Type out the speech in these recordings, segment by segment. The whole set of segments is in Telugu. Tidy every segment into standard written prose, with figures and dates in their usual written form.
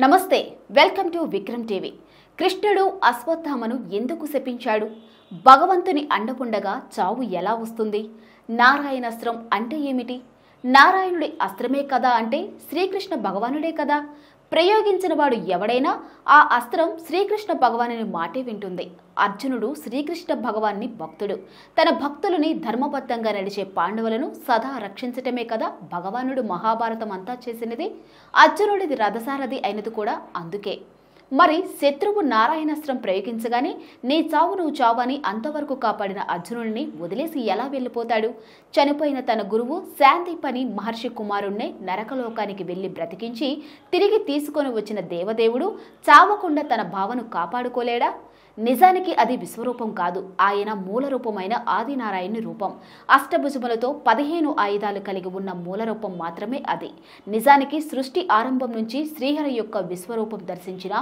నమస్తే వెల్కమ్ టు విక్రమ్ టీవీ. కృష్ణుడు అశ్వత్థామను ఎందుకు శపించాడు? భగవంతుని అండపుండగా చావు ఎలా వస్తుంది? నారాయణాస్త్రం అంటే ఏమిటి? నారాయణుడి అస్త్రమే కదా అంటే శ్రీకృష్ణ భగవానుడే కదా. ప్రయోగించిన వాడు ఎవడైనా ఆ అస్త్రం శ్రీకృష్ణ భగవానుని మాటే వింటుంది. అర్జునుడు శ్రీకృష్ణ భగవాన్ని భక్తుడు. తన భక్తులని ధర్మబద్ధంగా నడిచే పాండవులను సదా రక్షించటమే కదా భగవానుడు మహాభారతం అంతా చేసినది. అర్జునుడిది రథసారథి అయినది కూడా అందుకే. మరి శత్రువు నారాయణాస్త్రం ప్రయోగించగానే నీ చావు నువ్వు చావని అంతవరకు కాపాడిన అర్జునుడిని వదిలేసి ఎలా వెళ్ళిపోతాడు? చనిపోయిన తన గురువు శాంతిపని మహర్షి కుమారుణ్ణే నరకలోకానికి వెళ్లి బ్రతికించి తిరిగి తీసుకొని వచ్చిన దేవదేవుడు చావకుండా తన భావను కాపాడుకోలేడా? నిజానికి అది విశ్వరూపం కాదు, ఆయన మూల రూపమైన ఆదినారాయణుని రూపం. అష్టభుజములతో 15 ఆయుధాలు కలిగి ఉన్న మూల రూపం మాత్రమే అది. నిజానికి సృష్టి ఆరంభం నుంచి శ్రీహరి యొక్క విశ్వరూపం దర్శించిన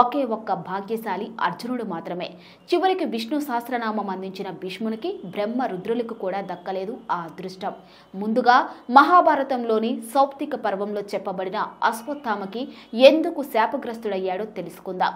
ఒకే ఒక్క భాగ్యశాలి అర్జునుడు మాత్రమే. చివరికి విష్ణు సహస్రనామం అందించిన భీష్మునికి బ్రహ్మ రుద్రులకు కూడా దక్కలేదు ఆ అదృష్టం. ముందుగా మహాభారతంలోని సౌప్తిక పర్వంలో చెప్పబడిన అశ్వత్థామకి ఎందుకు శాపగ్రస్తుడయ్యాడో తెలుసుకుందాం.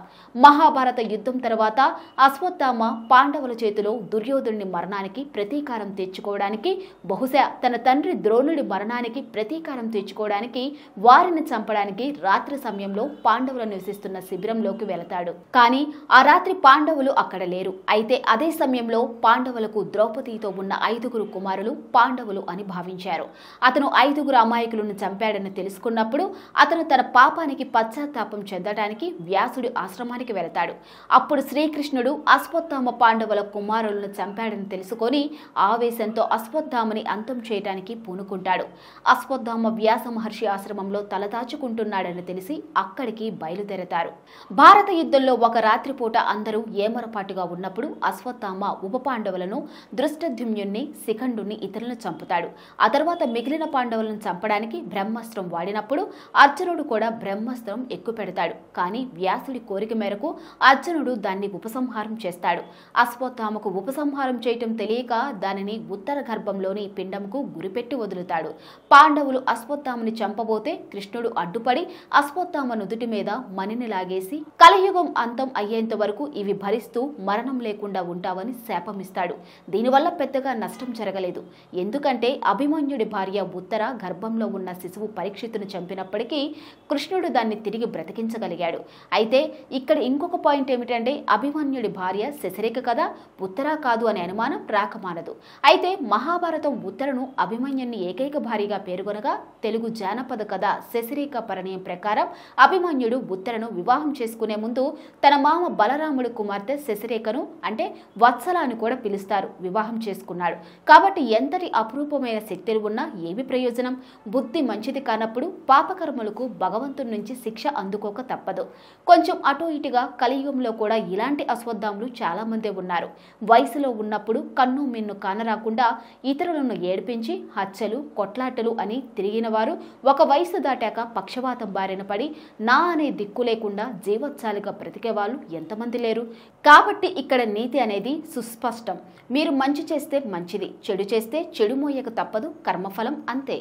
మహాభారత యుద్ధం తర్వాత అశ్వత్థామ పాండవుల చేతిలో దుర్యోధనుని మరణానికి ప్రతీకారం తెచ్చుకోవడానికి, బహుశా తన తండ్రి ద్రోణుడి మరణానికి ప్రతీకారం తెచ్చుకోవడానికి, వారిని చంపడానికి రాత్రి సమయంలో పాండవులు నివసిస్తున్న శిబిరంలోకి వెళతాడు. కానీ ఆ రాత్రి పాండవులు అక్కడ లేరు. అయితే అదే సమయంలో పాండవులకు ద్రౌపదితో ఉన్న 5 కుమారులు పాండవులు అని భావించారు. అతను 5 అమాయకులను చంపాడని తెలుసుకున్నప్పుడు అతను తన పాపానికి పశ్చాత్తాపం చెందడానికి వ్యాసుడి ఆశ్రమానికి వెళతాడు. అప్పుడు శ్రీకృష్ణుడు అశ్వత్థామ పాండవుల కుమారులను చంపాడని తెలుసుకొని ఆవేశంతో అశ్వత్థామని అంతం చేయడానికి పూనుకుంటాడు. అశ్వత్థామ వ్యాస మహర్షి ఆశ్రమంలో తలదాచుకుంటున్నాడని తెలిసి అక్కడికి బయలుదేరతారు. భారత యుద్ధంలో ఒక రాత్రిపూట అందరూ ఏమరపాటుగా ఉన్నప్పుడు అశ్వత్థామ ఉప పాండవులను దృష్టద్యుమ్నుణ్ణి, శిఖండుని ఇతరులను చంపుతాడు. ఆ తర్వాత మిగిలిన పాండవులను చంపడానికి బ్రహ్మాస్త్రం వాడినప్పుడు అర్జునుడు కూడా బ్రహ్మాస్త్రం ఎక్కుపెడతాడు. కానీ వ్యాసుడి కోరిక మేరకు అర్జునుడు దాన్ని ఉపసంహారం చేస్తాడు. అశ్వత్థామకు ఉపసంహారం చేయటం తెలియక దానిని ఉత్తర గర్భంలోని పిండంకు గురిపెట్టి వదులుతాడు. పాండవులు అశ్వత్థామని చంపబోతే కృష్ణుడు అడ్డుపడి అశ్వత్థామ నుదుటి మీద మణిని లాగేసి కలియుగం అంతం అయ్యేంత వరకు ఇవి భరిస్తూ మరణం లేకుండా ఉంటావని శాపమిస్తాడు. దీనివల్ల పెద్దగా నష్టం జరగలేదు. ఎందుకంటే అభిమన్యుడి భార్య ఉత్తర గర్భంలో ఉన్న శిశువు పరీక్షితును చంపినప్పటికీ కృష్ణుడు దాన్ని తిరిగి బ్రతికించగలిగాడు. అయితే ఇక్కడ ఇంకొక పాయింట్ ఏమిటంటే అభిమన్యుడి భార్య శశిరేఖ కదా, ఉత్తర కాదు అనే అనుమానం రాకమానదు. అయితే మహాభారతం ఉత్తరను అభిమన్యుని ఏకైక భార్యగా పేర్కొనగా తెలుగు జానపద కథ శశిరేఖ పరిణయం ప్రకారం అభిమన్యుడు ఉత్తరను వివాహం చేసుకునే ముందు తన మామ బలరాముడి కుమార్తె శశిరేఖను, అంటే వత్సల అని కూడా పిలుస్తారు, వివాహం చేసుకున్నాడు. కాబట్టి ఎంతటి అపురూపమైన శక్తులు ఉన్నా ఏమి ప్రయోజనం? బుద్ధి మంచిది కానప్పుడు పాపకర్మలకు భగవంతుడి నుంచి శిక్ష అందుకోక తప్పదు. కొంచెం అటు ఇటుగా కలియుగంలో కూడా ఇలాంటి అశ్వత్థాములు చాలా మందే ఉన్నారు. వయసులో ఉన్నప్పుడు కన్ను మిన్ను కానరాకుండా ఇతరులను ఏడిపించి హత్యలు, కొట్లాటలు అని తిరిగిన వారు ఒక వయసు దాటాక పక్షవాతం బారిన పడి నా అనే దిక్కు లేకుండా జీవోత్సాలుగా బ్రతికే వాళ్ళు ఎంతమంది లేరు? కాబట్టి ఇక్కడ నీతి అనేది సుస్పష్టం. మీరు మంచి చేస్తే మంచిది, చెడు చేస్తే చెడు మోయక తప్పదు, కర్మఫలం అంతే.